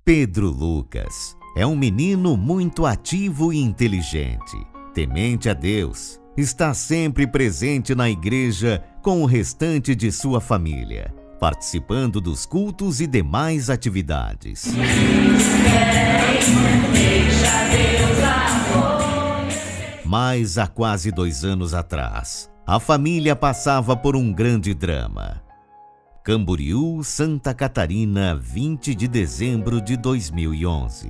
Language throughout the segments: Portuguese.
Pedro Lucas é um menino muito ativo e inteligente, temente a Deus. Está sempre presente na igreja com o restante de sua família, participando dos cultos e demais atividades. Mas há quase 2 anos atrás, a família passava por um grande drama. Camboriú, Santa Catarina, 20 de dezembro de 2011.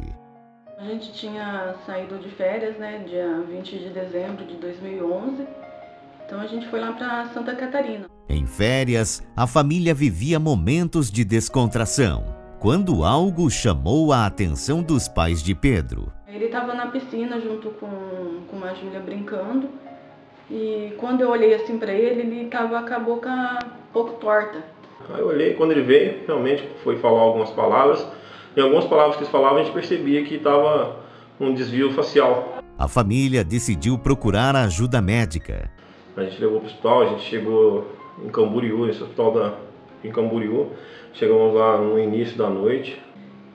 A gente tinha saído de férias, né, dia 20 de dezembro de 2011. Então a gente foi lá para Santa Catarina. Em férias, a família vivia momentos de descontração, quando algo chamou a atenção dos pais de Pedro. Ele estava na piscina junto com a Júlia brincando. E quando eu olhei assim para ele, ele estava com a boca um pouco torta. Aí eu olhei, quando ele veio, realmente foi falar algumas palavras. E algumas palavras que ele falava, a gente percebia que estava um desvio facial. A família decidiu procurar ajuda médica. A gente levou para o hospital, a gente chegou em Camboriú, esse hospital em Camboriú. Chegamos lá no início da noite.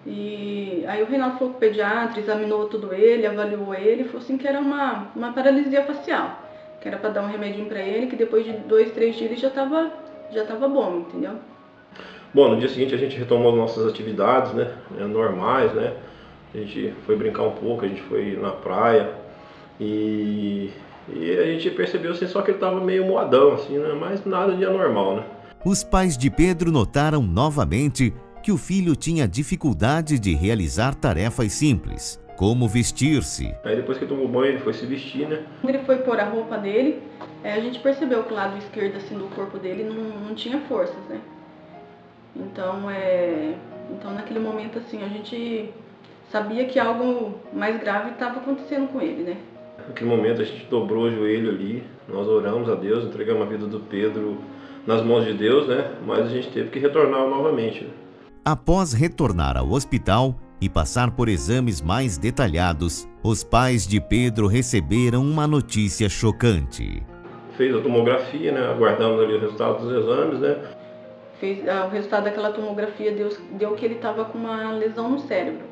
E aí o Reinaldo falou com o pediatra, examinou tudo ele, avaliou ele e falou assim que era uma paralisia facial. Que era para dar um remedinho para ele, que depois de 2, 3 dias ele já estava bom, entendeu? Bom, no dia seguinte a gente retomou nossas atividades, né, normais, né. A gente foi brincar um pouco, a gente foi na praia e a gente percebeu assim, só que ele estava meio moadão, assim, né, mas nada de anormal, né. Os pais de Pedro notaram novamente que o filho tinha dificuldade de realizar tarefas simples, como vestir-se. Aí depois que ele tomou banho, ele foi se vestir, né. Quando ele foi pôr a roupa dele, a gente percebeu que o lado esquerdo assim, do corpo dele não tinha forças, né. Então naquele momento assim, a gente sabia que algo mais grave estava acontecendo com ele, né. Naquele momento a gente dobrou o joelho ali, nós oramos a Deus, entregamos a vida do Pedro nas mãos de Deus, né, mas a gente teve que retornar novamente. Após retornar ao hospital e passar por exames mais detalhados, os pais de Pedro receberam uma notícia chocante. Fez a tomografia, né, aguardamos ali o resultado dos exames, né. O resultado daquela tomografia deu que ele estava com uma lesão no cérebro.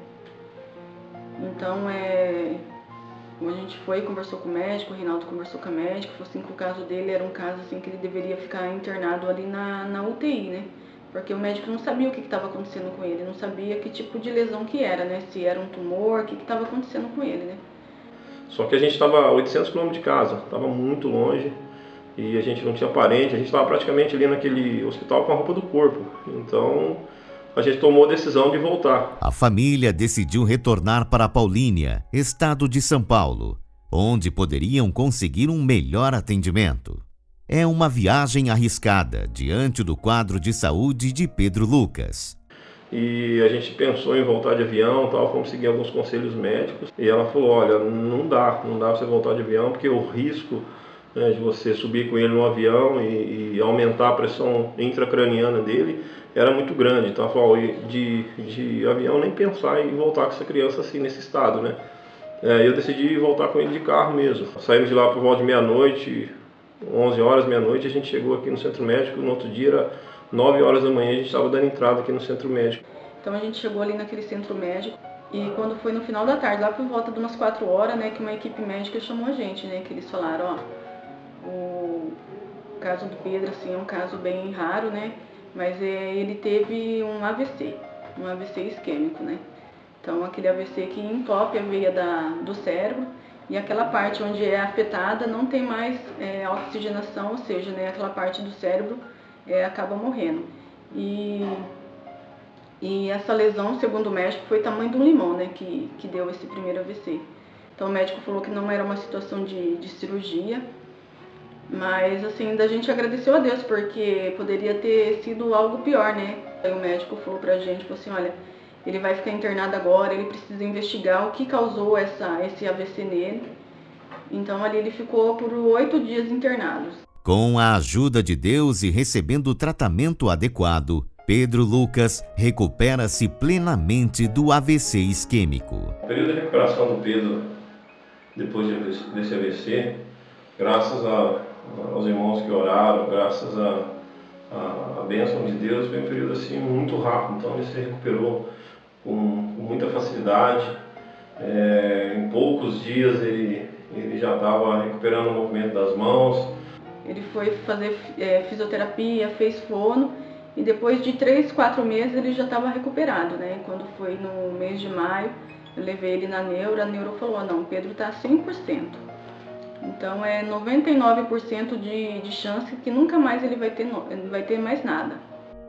Então, a gente foi, conversou com o médico, o Reinaldo conversou com a médica, falou assim que o caso dele era um caso assim, que ele deveria ficar internado ali na UTI, né? Porque o médico não sabia o que estava acontecendo com ele, não sabia que tipo de lesão que era, né? Se era um tumor, o que estava acontecendo com ele, né? Só que a gente estava a 800 km de casa, estava muito longe. E a gente não tinha parente, a gente estava praticamente ali naquele hospital com a roupa do corpo. Então, a gente tomou a decisão de voltar. A família decidiu retornar para Paulínia, estado de São Paulo, onde poderiam conseguir um melhor atendimento. É uma viagem arriscada diante do quadro de saúde de Pedro Lucas. E a gente pensou em voltar de avião, tal, fomos seguir alguns conselhos médicos. E ela falou, olha, não dá para você voltar de avião, porque o risco, né, de você subir com ele no avião e aumentar a pressão intracraniana dele era muito grande. Então ela falou, de avião nem pensar em voltar com essa criança assim nesse estado, né. Eu decidi voltar com ele de carro mesmo. Saímos de lá por volta de meia-noite, 11 horas, meia-noite, a gente chegou aqui no centro médico. No outro dia era 9 horas da manhã, a gente estava dando entrada aqui no centro médico. Então a gente chegou ali naquele centro médico e quando foi no final da tarde, lá por volta de umas 4 horas, né, que uma equipe médica chamou a gente, né, que eles falaram, o caso do Pedro assim, é um caso bem raro, né, mas ele teve um AVC isquêmico, né. Então aquele AVC que entope a veia do cérebro e aquela parte onde é afetada não tem mais oxigenação, ou seja, né, aquela parte do cérebro acaba morrendo. E essa lesão, segundo o médico, foi tamanho de um limão, né, que deu esse primeiro AVC. Então o médico falou que não era uma situação de cirurgia, mas assim, a gente agradeceu a Deus, porque poderia ter sido algo pior, né. Aí o médico falou pra gente, falou assim, olha, ele vai ficar internado agora, ele precisa investigar o que causou esse AVC nele. Então ali ele ficou por 8 dias internado. Com a ajuda de Deus e recebendo o tratamento adequado, Pedro Lucas recupera-se plenamente do AVC isquêmico. O período de recuperação do Pedro, depois desse AVC, graças aos irmãos que oraram, graças à bênção de Deus, foi um período assim muito rápido. Então ele se recuperou com muita facilidade. Em poucos dias ele já estava recuperando o movimento das mãos. Ele foi fazer fisioterapia, fez fono e depois de 3, 4 meses ele já estava recuperado, né? Quando foi no mês de maio, eu levei ele na neuro, a neuro falou, não, o Pedro está 100%. Então é 99% de chance que nunca mais ele vai ter mais nada.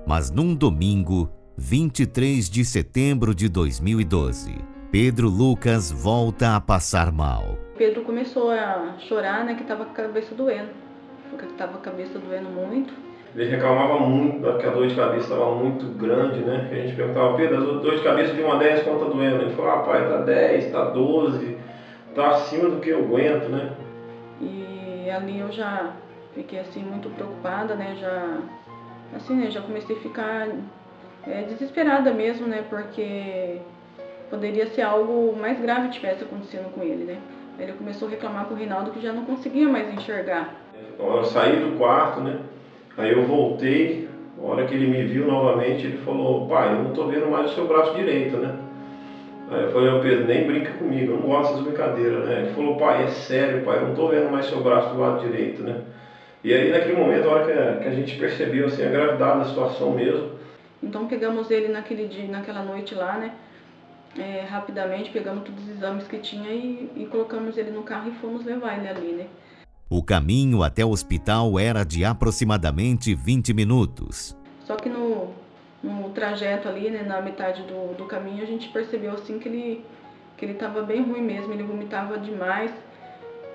Mas num domingo, 23 de setembro de 2012, Pedro Lucas volta a passar mal. Pedro começou a chorar, né, que estava com a cabeça doendo. Porque estava a cabeça doendo muito. Ele reclamava muito, que a dor de cabeça estava muito grande, né? A gente perguntava, Pedro, a dor de cabeça de 1 a 10, quanto está doendo? Ele falou, pai, tá 10, tá 12, tá acima do que eu aguento, né? E ali eu já fiquei assim muito preocupada, né? Já comecei a ficar desesperada mesmo, né? Porque poderia ser algo mais grave que tivesse acontecendo com ele, né? Ele começou a reclamar com o Rinaldo que já não conseguia mais enxergar. Então eu saí do quarto, né? Aí eu voltei, na hora que ele me viu novamente, ele falou, pai, eu não tô vendo mais o seu braço direito, né? Aí eu falei, Pedro, nem brinca comigo, eu não gosto dessas brincadeiras, né? Ele falou, pai, é sério, pai, eu não tô vendo mais seu braço do lado direito, né? E aí naquele momento, a hora que a gente percebeu assim, a gravidade da situação mesmo. Então pegamos ele naquele dia, naquela noite lá, né? Rapidamente pegamos todos os exames que tinha e colocamos ele no carro e fomos levar ele ali, né? O caminho até o hospital era de aproximadamente 20 minutos. Só que no trajeto ali, né, na metade do caminho, a gente percebeu assim que ele estava bem ruim mesmo, ele vomitava demais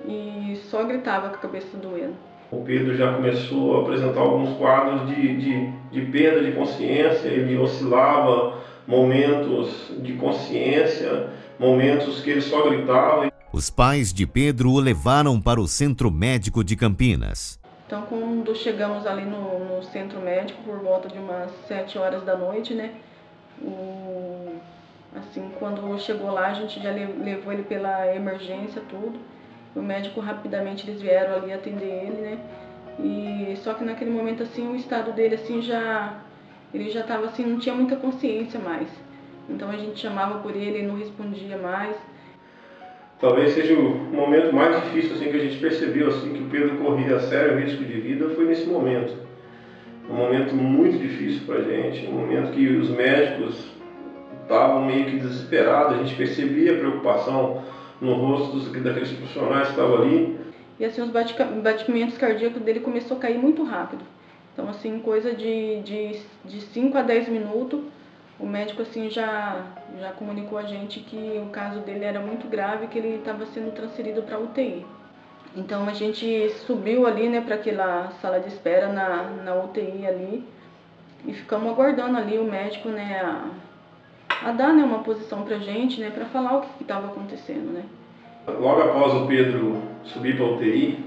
e só gritava com a cabeça doendo. O Pedro já começou a apresentar alguns quadros de perda de consciência, ele oscilava momentos de consciência, momentos que ele só gritava. Os pais de Pedro o levaram para o Centro Médico de Campinas. Então, quando chegamos ali no Centro Médico, por volta de umas 7 horas da noite, né? Quando chegou lá, a gente já levou ele pela emergência, tudo. O médico, rapidamente, eles vieram ali atender ele, né? Só que naquele momento, assim, o estado dele, assim, ele já estava, assim, não tinha muita consciência mais. Então, a gente chamava por ele não respondia mais. Talvez seja o momento mais difícil assim, que a gente percebeu assim, que o Pedro corria sério risco de vida, foi nesse momento. Um momento muito difícil para a gente, um momento que os médicos estavam meio que desesperados, a gente percebia a preocupação no rosto daqueles profissionais que estavam ali. E assim, os batimentos cardíacos dele começou a cair muito rápido. Então, assim, coisa de 5 a 10 minutos, o médico assim já comunicou a gente que o caso dele era muito grave, que ele estava sendo transferido para UTI. Então a gente subiu ali, né, para aquela sala de espera na UTI ali e ficamos aguardando ali o médico, né, a dar, né, uma posição para a gente, né, para falar o que estava acontecendo, né. Logo após o Pedro subir para a UTI,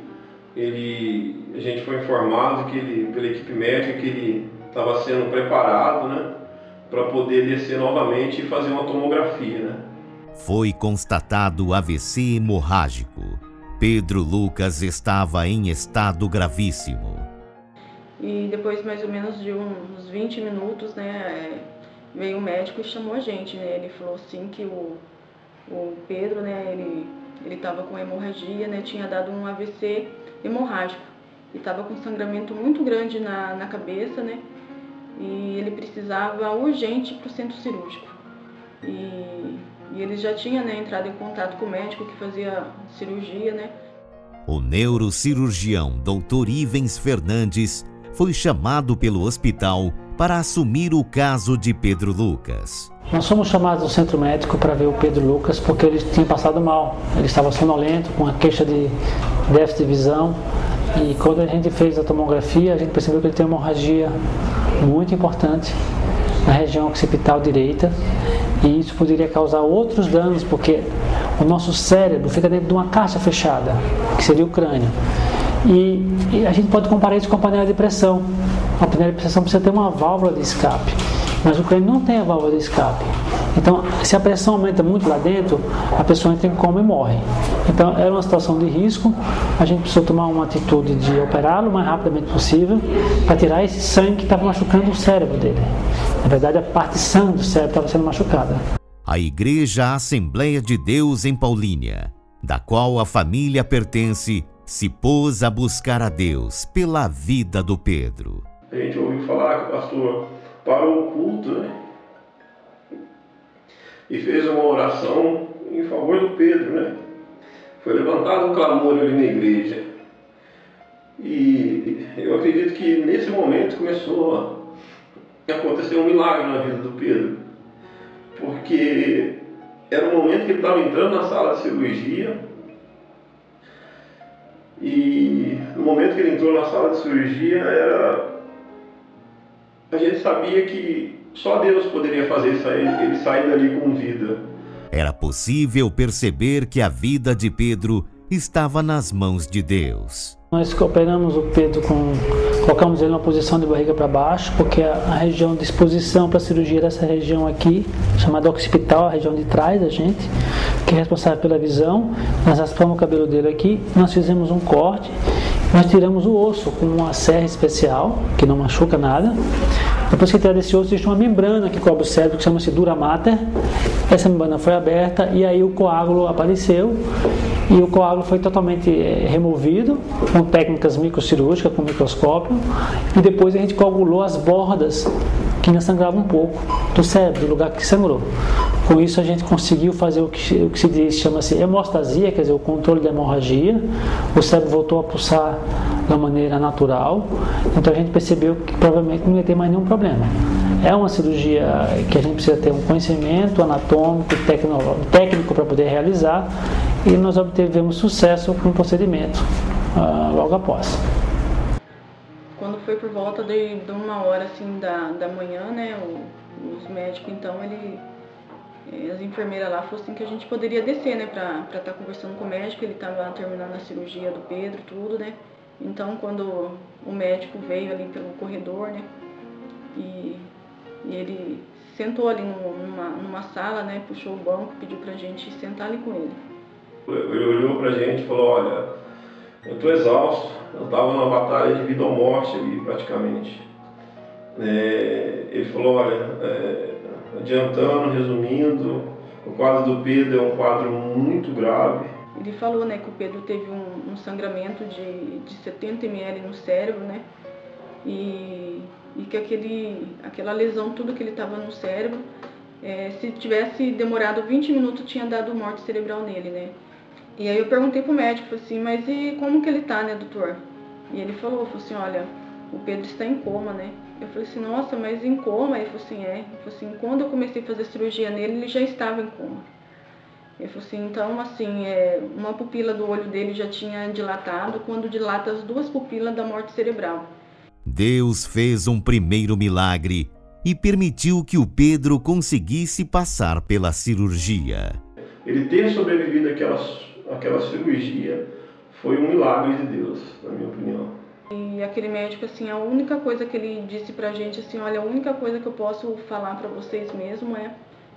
a gente foi informado pela equipe médica que ele estava sendo preparado, né, para poder descer novamente e fazer uma tomografia, né? Foi constatado AVC hemorrágico. Pedro Lucas estava em estado gravíssimo. E depois mais ou menos de uns 20 minutos, né, veio o médico e chamou a gente, né? Ele falou assim que o Pedro, né, ele estava com hemorragia, né, tinha dado um AVC hemorrágico e estava com sangramento muito grande na cabeça, né? E ele precisava urgente para o centro cirúrgico. E ele já tinha, né, entrado em contato com o médico que fazia cirurgia, né? O neurocirurgião Dr. Ivens Fernandes foi chamado pelo hospital para assumir o caso de Pedro Lucas. Nós fomos chamados no centro médico para ver o Pedro Lucas porque ele tinha passado mal. Ele estava sonolento, com uma queixa de déficit de visão. E quando a gente fez a tomografia, a gente percebeu que ele tem uma hemorragia muito importante na região occipital direita, e isso poderia causar outros danos, porque o nosso cérebro fica dentro de uma caixa fechada, que seria o crânio. E a gente pode comparar isso com a panela de pressão. A panela de pressão precisa ter uma válvula de escape. mas o crânio não tem a válvula de escape. Então, se a pressão aumenta muito lá dentro, a pessoa entra em coma e morre. Então, era uma situação de risco, a gente precisou tomar uma atitude de operá-lo o mais rapidamente possível para tirar esse sangue que estava machucando o cérebro dele. Na verdade, a parte sã do cérebro estava sendo machucada. A Igreja Assembleia de Deus em Paulínia, da qual a família pertence, se pôs a buscar a Deus pela vida do Pedro. A gente ouviu falar que o pastor parou o culto, né? E fez uma oração em favor do Pedro, né? Foi levantado um clamor ali na igreja. E eu acredito que nesse momento começou a acontecer um milagre na vida do Pedro. Porque era o momento que ele estava entrando na sala de cirurgia. E no momento que ele entrou na sala de cirurgia, a gente sabia que só Deus poderia fazer ele sair dali com vida. Era possível perceber que a vida de Pedro estava nas mãos de Deus. Nós operamos o Pedro colocamos ele numa posição de barriga para baixo, porque a região de exposição para a cirurgia era essa região aqui, chamada occipital, a região de trás da gente, que é responsável pela visão. Nós raspamos o cabelo dele aqui, nós fizemos um corte, nós tiramos o osso com uma serra especial, que não machuca nada. Depois que tira desse osso, existe uma membrana que cobre o cérebro, que chama-se dura mater. Essa membrana foi aberta e aí o coágulo apareceu. E o coágulo foi totalmente removido com técnicas microcirúrgicas, com microscópio. E depois a gente coagulou as bordas, que ainda sangravam um pouco, do cérebro, do lugar que sangrou. Com isso a gente conseguiu fazer o que se diz, chama-se hemostasia, quer dizer, o controle da hemorragia. O cérebro voltou a pulsar de uma maneira natural. Então a gente percebeu que provavelmente não ia ter mais nenhum problema. É uma cirurgia que a gente precisa ter um conhecimento anatômico, técnico para poder realizar, e nós obtivemos sucesso com o procedimento logo após. Quando foi por volta de 1h assim, da manhã, né, os médicos, então, as enfermeiras lá falaram assim que a gente poderia descer, né, para estar conversando com o médico. Ele estava terminando a cirurgia do Pedro, tudo, né. Então, quando o médico veio ali pelo corredor, né, e ele sentou ali numa sala, né, puxou o banco, pediu pra gente sentar ali com ele. Ele olhou pra gente e falou: olha, eu tô exausto, eu tava numa batalha de vida ou morte ali praticamente. Ele falou: olha, adiantando, resumindo, o quadro do Pedro é um quadro muito grave. Ele falou, né, que o Pedro teve um sangramento de 70 ml no cérebro, né, e que aquela lesão, tudo que ele estava no cérebro, se tivesse demorado 20 minutos, tinha dado morte cerebral nele, né. E aí eu perguntei pro médico, falei assim, mas e como que ele tá, né, doutor? E ele falou assim, olha, o Pedro está em coma, né. Eu falei assim, nossa, mas em coma? Ele falou assim, Ele falou assim, quando eu comecei a fazer cirurgia nele, ele já estava em coma. Ele falou assim, então, assim, uma pupila do olho dele já tinha dilatado, quando dilata as duas pupilas da morte cerebral. Deus fez um primeiro milagre e permitiu que o Pedro conseguisse passar pela cirurgia. Ele ter sobrevivido àquela cirurgia foi um milagre de Deus, na minha opinião. E aquele médico, assim, a única coisa que ele disse pra gente, assim, olha, a única coisa que eu posso falar pra vocês mesmo é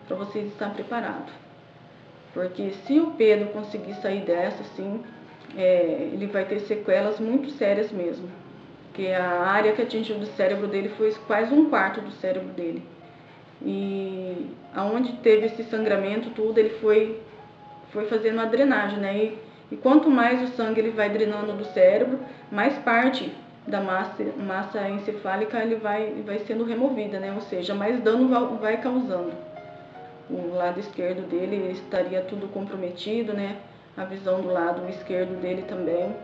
pra vocês estarem preparados. Porque se o Pedro conseguir sair dessa, assim, ele vai ter sequelas muito sérias mesmo. Porque a área que atingiu do cérebro dele foi quase 1/4 do cérebro dele. E aonde teve esse sangramento, tudo, ele foi fazendo uma drenagem, né? E quanto mais o sangue ele vai drenando do cérebro, mais parte da massa encefálica ele vai sendo removida, né? Ou seja, mais dano vai causando. O lado esquerdo dele estaria tudo comprometido, né? A visão do lado esquerdo dele também.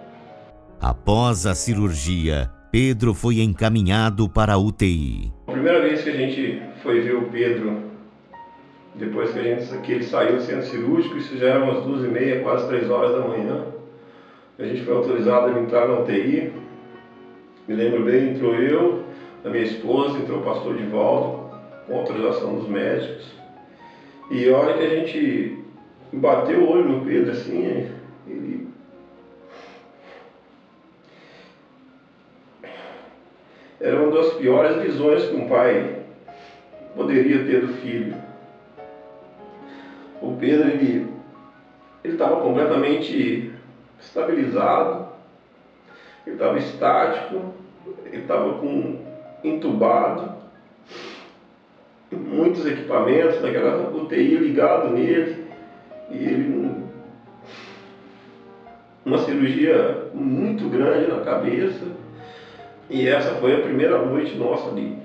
Após a cirurgia, Pedro foi encaminhado para a UTI. A primeira vez que a gente foi ver o Pedro, depois que ele saiu do centro cirúrgico, isso já era umas 2h30, quase 3 horas da manhã. A gente foi autorizado a entrar na UTI. Me lembro bem, entrou eu, a minha esposa, entrou o pastor Divaldo, com autorização dos médicos. E a hora que a gente bateu o olho no Pedro, assim, ele... Era uma das piores visões que um pai poderia ter do filho. O Pedro, ele estava completamente estabilizado, ele estava estático, ele estava entubado, muitos equipamentos, naquela UTI ligado nele, e ele uma cirurgia muito grande na cabeça, e essa foi a primeira noite nossa ali.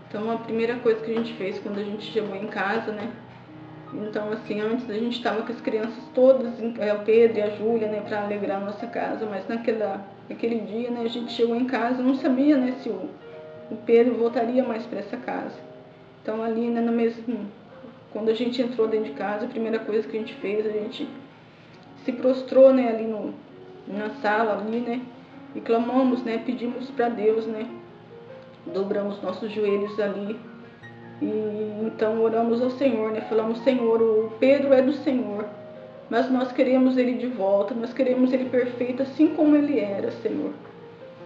Então a primeira coisa que a gente fez quando a gente chegou em casa, né? Então assim, antes a gente estava com as crianças todas, o Pedro e a Júlia, né, para alegrar a nossa casa, mas naquele dia, né, a gente chegou em casa, não sabia, né, se o Pedro voltaria mais para essa casa. Então ali, né, quando a gente entrou dentro de casa, a primeira coisa que a gente fez, a gente se prostrou, né, ali na sala ali, né, e clamamos, né, pedimos para Deus, né, dobramos nossos joelhos ali e então oramos ao Senhor, né, falamos: Senhor, o Pedro é do Senhor, mas nós queremos ele de volta, nós queremos ele perfeito assim como ele era, Senhor.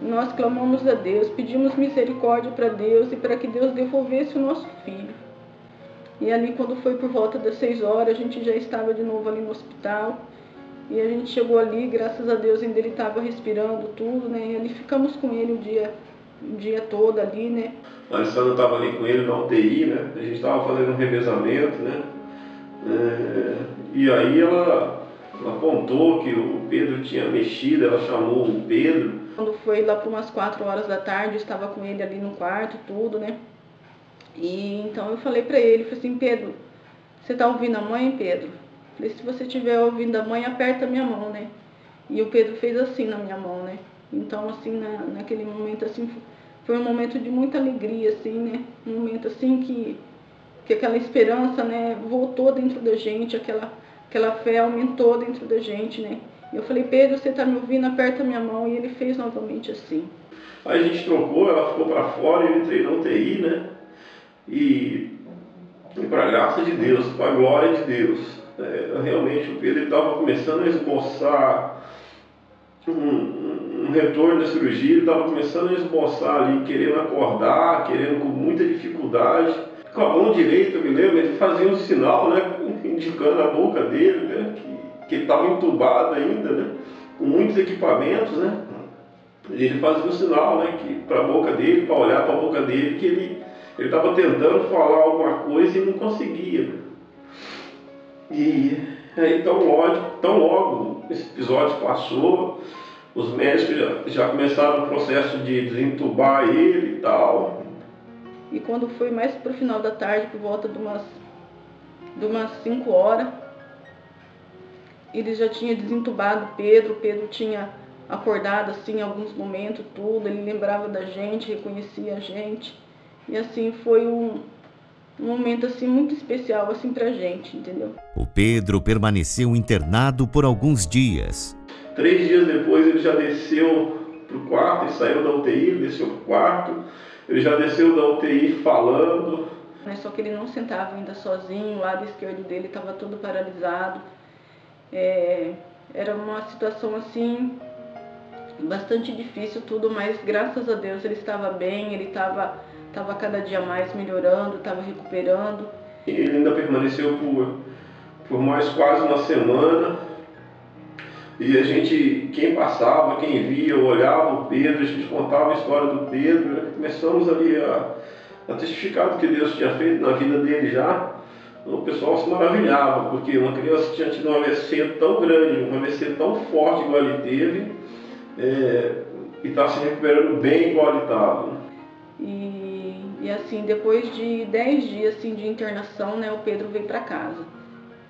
Nós clamamos a Deus, pedimos misericórdia para Deus e para que Deus devolvesse o nosso filho. E ali, quando foi por volta das 6 horas, a gente já estava de novo ali no hospital. E a gente chegou ali, graças a Deus, ainda ele estava respirando tudo, né? E ali ficamos com ele o dia todo ali, né? A Alessandra estava ali com ele na UTI, né? A gente estava fazendo um revezamento, né? E aí ela apontou que o Pedro tinha mexido, ela chamou o Pedro. Quando foi lá por umas 4 horas da tarde, eu estava com ele ali no quarto, tudo, né? E então eu falei para ele, falei assim: Pedro, você tá ouvindo a mãe, Pedro? Falei: se você estiver ouvindo a mãe, aperta a minha mão, né? E o Pedro fez assim na minha mão, né? Então, assim, naquele momento, assim, foi um momento de muita alegria, assim, né? Um momento, assim, que aquela esperança, né, voltou dentro da gente, aquela fé aumentou dentro da gente, né? E eu falei: Pedro, você tá me ouvindo? Aperta a minha mão. E ele fez novamente assim. Aí a gente trocou, ela ficou para fora e eu entrei na UTI, né? E para a graça de Deus, para a glória de Deus, realmente o Pedro estava começando a esboçar um retorno da cirurgia, ele estava começando a esboçar ali, querendo acordar, querendo com muita dificuldade. Com a mão direita, eu me lembro, ele fazia um sinal, né, indicando a boca dele, né, que ele estava entubado ainda, né, com muitos equipamentos, né. E ele fazia um sinal, né, para a boca dele, para olhar para a boca dele, que ele estava tentando falar alguma coisa e não conseguia. E aí, tão logo esse episódio passou, os médicos já começaram o processo de desentubar ele e tal. E quando foi mais para o final da tarde, por volta de umas 5 horas, ele já tinha desentubado o Pedro tinha acordado assim em alguns momentos, tudo, ele lembrava da gente, reconhecia a gente. E assim, foi um momento assim muito especial assim pra gente, entendeu? O Pedro permaneceu internado por alguns dias. 3 dias depois ele já desceu pro quarto, ele saiu da UTI, ele desceu pro quarto, ele já desceu da UTI falando. Só que ele não sentava ainda sozinho, o lado esquerdo dele estava todo paralisado. Era uma situação assim bastante difícil tudo, mas graças a Deus ele estava bem, ele estava cada dia mais melhorando, estava recuperando. Ele ainda permaneceu por mais quase uma semana. E a gente, quem passava, quem via, olhava o Pedro, a gente contava a história do Pedro, né? Começamos ali a testificar do que Deus tinha feito na vida dele já. O pessoal se maravilhava, porque uma criança tinha tido um AVC tão grande, um AVC tão forte igual ele teve, e está se recuperando bem igual ele estava. E assim, depois de 10 dias assim, de internação, né, o Pedro veio para casa.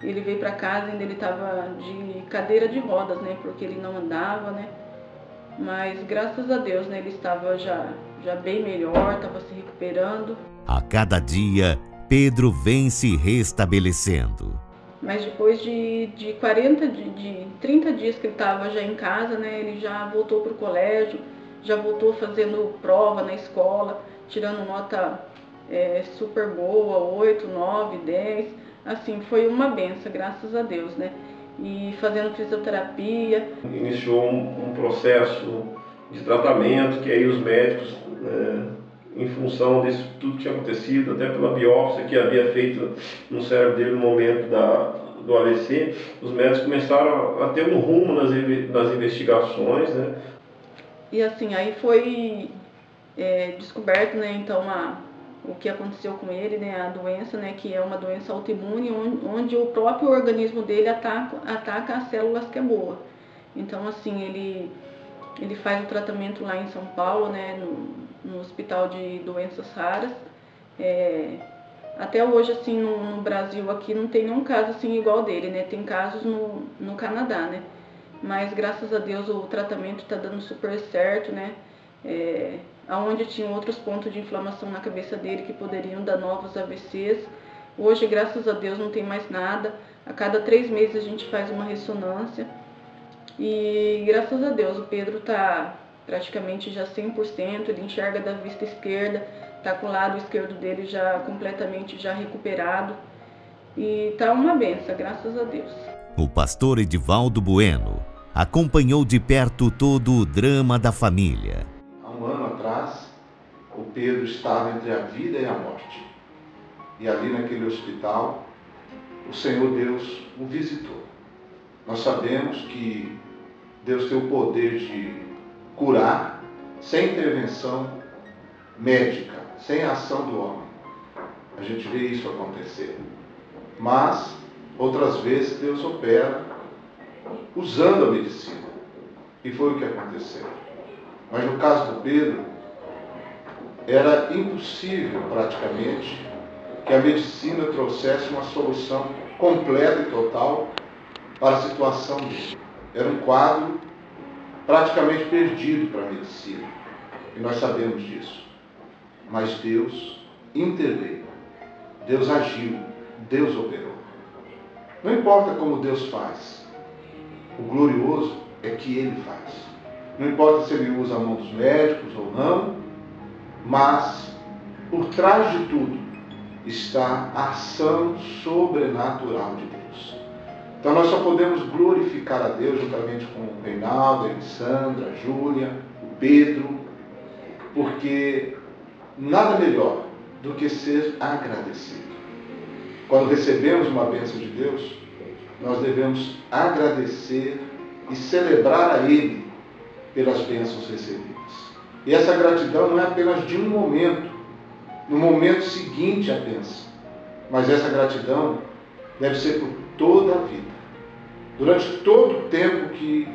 Ele veio para casa, ainda ele estava de cadeira de rodas, né, porque ele não andava, né. Mas graças a Deus, né, ele estava já bem melhor, estava se recuperando. A cada dia, Pedro vem se restabelecendo. Mas depois de 30 dias que ele estava já em casa, né, ele já voltou para o colégio, já voltou fazendo prova na escola, tirando nota super boa, 8, 9, 10. Assim, foi uma benção, graças a Deus, né? E fazendo fisioterapia. Iniciou um processo de tratamento que aí os médicos em função disso tudo que tinha acontecido, até pela biópsia que havia feito no cérebro dele no momento do AVC, os médicos começaram a ter um rumo nas investigações, né? E assim, aí foi descoberto, né, então o que aconteceu com ele, né, a doença, né, que é uma doença autoimune, onde o próprio organismo dele ataca as células que é boa. Então, assim, ele faz o tratamento lá em São Paulo, né, no Hospital de Doenças Raras. Até hoje, assim, no Brasil aqui não tem nenhum caso assim igual dele, né, tem casos no Canadá, né, mas graças a Deus o tratamento está dando super certo, né, onde tinham outros pontos de inflamação na cabeça dele que poderiam dar novos AVCs. Hoje, graças a Deus, não tem mais nada. A cada 3 meses a gente faz uma ressonância. E graças a Deus o Pedro está praticamente já 100%, ele enxerga da vista esquerda, está com o lado esquerdo dele já completamente já recuperado. E está uma benção, graças a Deus. O pastor Edivaldo Bueno acompanhou de perto todo o drama da família. Há um ano atrás, o Pedro estava entre a vida e a morte. E ali naquele hospital, o Senhor Deus o visitou. Nós sabemos que Deus tem o poder de curar sem intervenção médica, sem a ação do homem. A gente vê isso acontecer. Mas, outras vezes, Deus opera usando a medicina. E foi o que aconteceu. Mas no caso do Pedro, era impossível praticamente que a medicina trouxesse uma solução completa e total para a situação dele. Era um quadro praticamente perdido para a medicina. E nós sabemos disso. Mas Deus interveio. Deus agiu. Deus operou. Não importa como Deus faz. O glorioso é que Ele faz. Não importa se Ele usa a mão dos médicos ou não, mas por trás de tudo está a ação sobrenatural de Deus. Então nós só podemos glorificar a Deus juntamente com o Reinaldo, a Elisandra, a Júlia, o Pedro, porque nada melhor do que ser agradecido. Quando recebemos uma bênção de Deus, nós devemos agradecer e celebrar a Ele pelas bênçãos recebidas. E essa gratidão não é apenas de um momento, no momento seguinte à bênção, mas essa gratidão deve ser por toda a vida. Durante todo o tempo que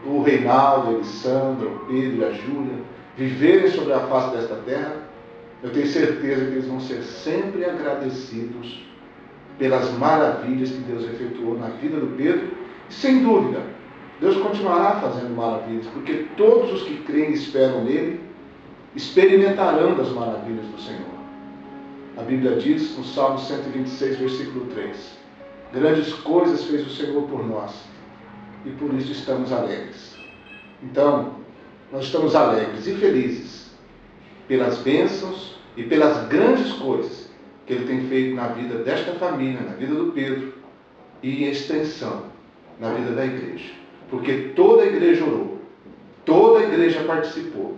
o Reinaldo, a Elisandra, o Pedro e a Júlia viverem sobre a face desta terra, eu tenho certeza que eles vão ser sempre agradecidos pelas maravilhas que Deus efetuou na vida do Pedro. E, sem dúvida, Deus continuará fazendo maravilhas, porque todos os que creem e esperam nele experimentarão das maravilhas do Senhor. A Bíblia diz, no Salmo 126, versículo 3, grandes coisas fez o Senhor por nós, e por isso estamos alegres. Então, nós estamos alegres e felizes pelas bênçãos e pelas grandes coisas que Ele tem feito na vida desta família, na vida do Pedro, e em extensão na vida da igreja. Porque toda a igreja orou, toda a igreja participou,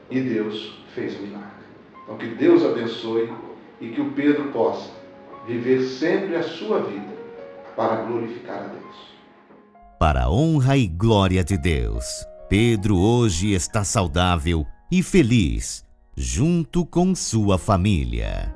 e Deus fez um milagre. Então que Deus abençoe e que o Pedro possa viver sempre a sua vida para glorificar a Deus. Para a honra e glória de Deus, Pedro hoje está saudável e feliz, junto com sua família.